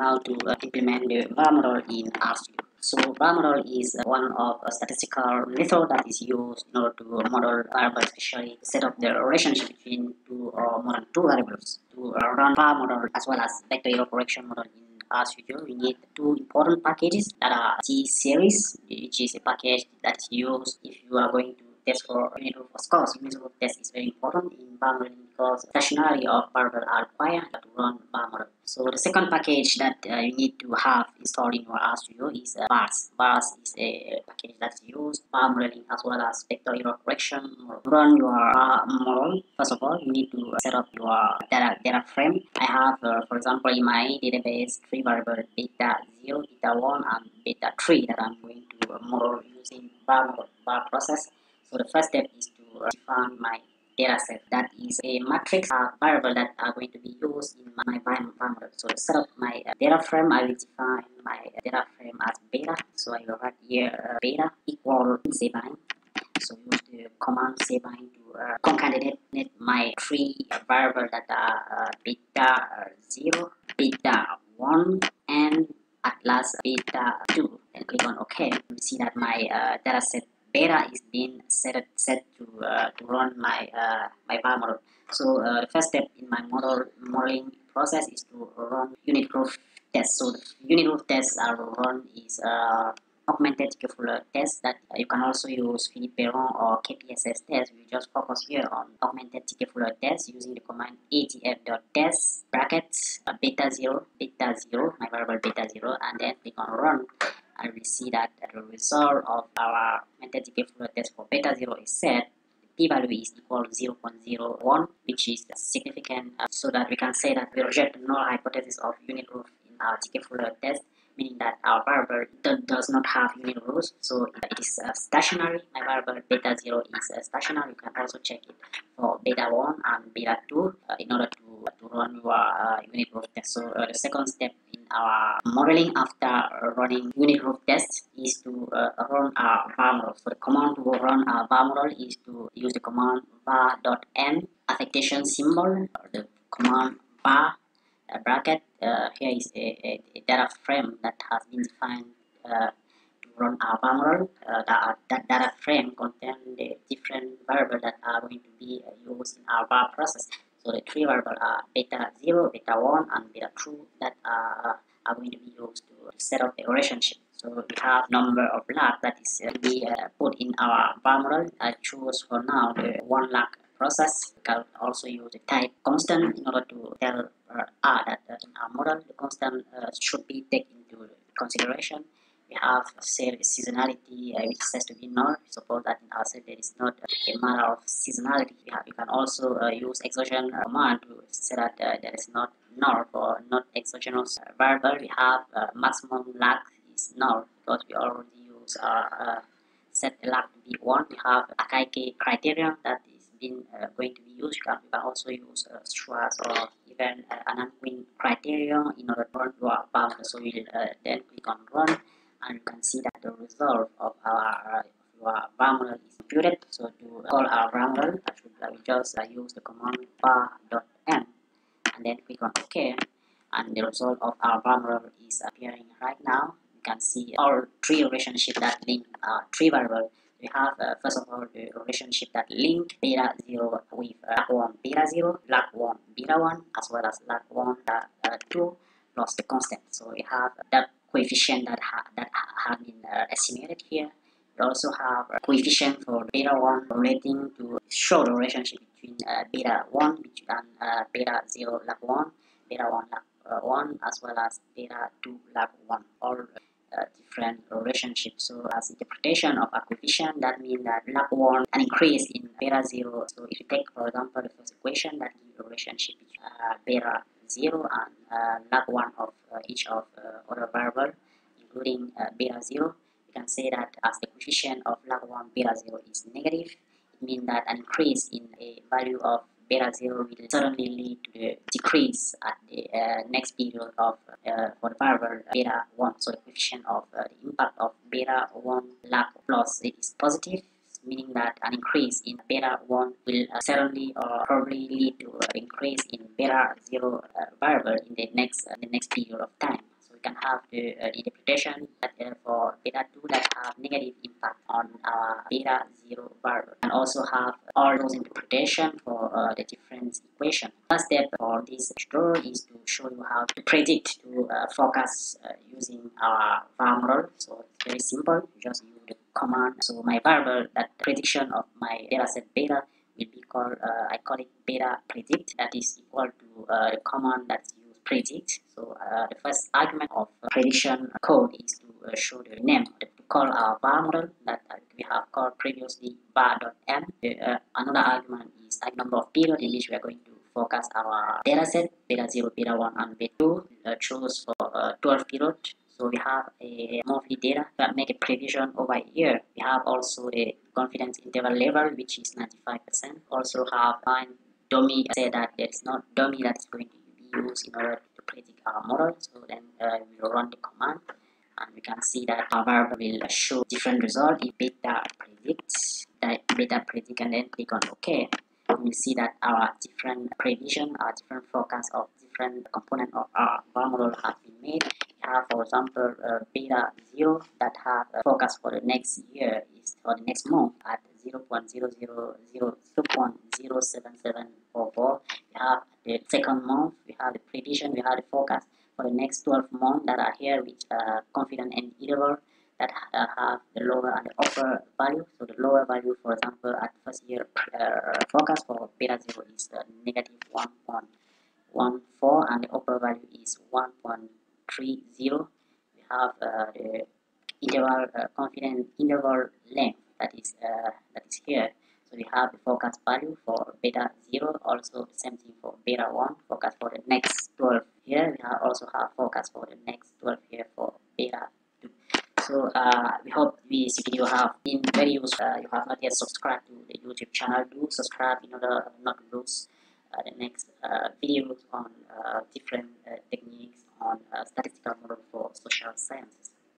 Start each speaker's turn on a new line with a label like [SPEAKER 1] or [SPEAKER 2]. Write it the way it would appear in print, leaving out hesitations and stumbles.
[SPEAKER 1] how to implement the var model in RStudio. So var model is one of a statistical method that is used in order to model variables, especially set up the relationship between two or more than two variables. To run var model as well as vector error correction model in RStudio, we need two important packages that are T-series, which is a package that is used if you are going to test for unit roof. Of course, unit roof test is very important in var modeling because stationary of variable are required to run var model. So the second package that you need to have installed in your RStudio is VARS. VARS is a package that's used var modeling as well as vector error correction. To run your model, first of all, you need to set up your data frame. I have, for example, in my database, three variables: beta 0, beta 1, and beta 3 that I'm going to model using var process. So the first step is to define my data set. That is a matrix variable that are going to be used in my var model. So to set up my data frame, I will define my data frame as beta. So I will write here beta equal cbind. So use the command cbind to concatenate my three variables that are beta 0, beta 1, and at last beta 2. Then click on OK. You see that my data set beta is being set to run my var model. So the first step in my modeling process is to run unit proof test. So the unit proof tests I will run is augmented TK-Fuller test that you can also use Philippe-Perron or KPSS test. We just focus here on augmented TK-Fuller test using the command atf.test brackets beta 0, my variable beta 0, and then click on run. And we see that the result of our augmented TK-Fuller test for beta 0 is set. The p-value is equal to 0.01, which is significant, so that we can say that we reject the null hypothesis of unit roof in our TK-Fuller test, meaning that our variable does not have unit roots, so it is stationary. My variable beta 0 is stationary. You can also check it for beta 1 and beta 2 in order to run your unit roof test. So the second step in our modeling after running unit roof test is to run our var model. So the command to run our var model is to use the command var.n affectation symbol, or the command var bracket. Here is a data frame that has been defined to run our var model. That data frame contains the different variables that are going to be used in our var process. So the three variables are beta 0, beta 1, and beta 2 that are going to be used to set up the relationship. So we have number of lag that is to be put in our var model. I choose for now the 1 lag process. We can also use the type constant in order to tell that in our model the constant should be taken into consideration. We have set seasonality which says to be null. Suppose that in our set there is not a matter of seasonality. You can also use exogenous command to say that there is not null for not exogenous variable. We have maximum lag is null because we already use set the lag to be 1. We have Akaike criterion that is been going to be used. You can also use Schwarz or even an Unquin criterion in order to run your var. So we'll then click on run, and you can see that the result of our var model is computed. So to call our var model, we just use the command var.n and then click on OK, and the result of our var model is appearing right now. You can see all three relationships that link three variables. We have first of all the relationship that link beta 0 with lag 1 beta 0, lag 1 beta 1, as well as lag 1 2 plus the constant. So we have that coefficient that have been estimated here. We also have a coefficient for beta 1 relating to show the relationship between beta 1 and beta 0 lag 1, beta 1 lag 1, as well as beta 2 lag 1, all different relationships. So as interpretation of a coefficient, that means that lag 1 an increase in beta 0. So if you take, for example, the first equation that gives the relationship between beta 0 and lag 1 of each of other variable, including beta 0, you can say that as the coefficient of lag 1 beta 0 is negative, it means that an increase in a value of beta 0 will suddenly lead to the decrease at the next period of for the variable beta 1. So the coefficient of the impact of beta 1 lag plus it is positive, meaning that an increase in beta 1 will suddenly or probably lead to an increase in beta 0 variable in the next period of time. we can have the interpretation that for beta 2 that have negative impact on our beta 0 variable, and also have all those interpretation for the different equation. Last step for this tutorial is to show you how to predict to forecast using our var model. So it's very simple. You just use the command. So my variable, that prediction of my dataset beta, will be called, I call it beta predict. That is equal to the command that's used predict. So the first argument of prediction code is to show the name, to call our var model that we have called previously var.m. Another argument is type number of period in which we are going to forecast our dataset beta 0, beta 1, and beta 2. Choose for 12 period. So we have a monthly data that make a prediction over a year. We have also the confidence interval level, which is 95%. Also have line dummy, say that there is not dummy that is going to be used in order to predict our model. So then we will run the command, and we can see that our variable will show different result if beta predicts, and then click on OK. We see that our different prediction, our different forecast of different component of our var model have been made. We have, for example, beta 0 that have a forecast for the next year is for the next month at 0.0007744. We have the second month, we have the prediction, we have the forecast for the next 12 months that are here with confidence and interval that have the lower and the upper value. So the lower value, for example, at first year forecast for beta 0 is negative 1.14, and the upper value is 1.30. We have the interval confidence interval length that is here. So we have the forecast value for beta 0, also the same thing for beta 1, forecast for the next 12 here. We also have forecast for the next 12 here for beta 2. So we hope this video have been very useful. You have not yet subscribed to the YouTube channel, do subscribe in order not to lose the next videos on different techniques on statistical model for social sciences.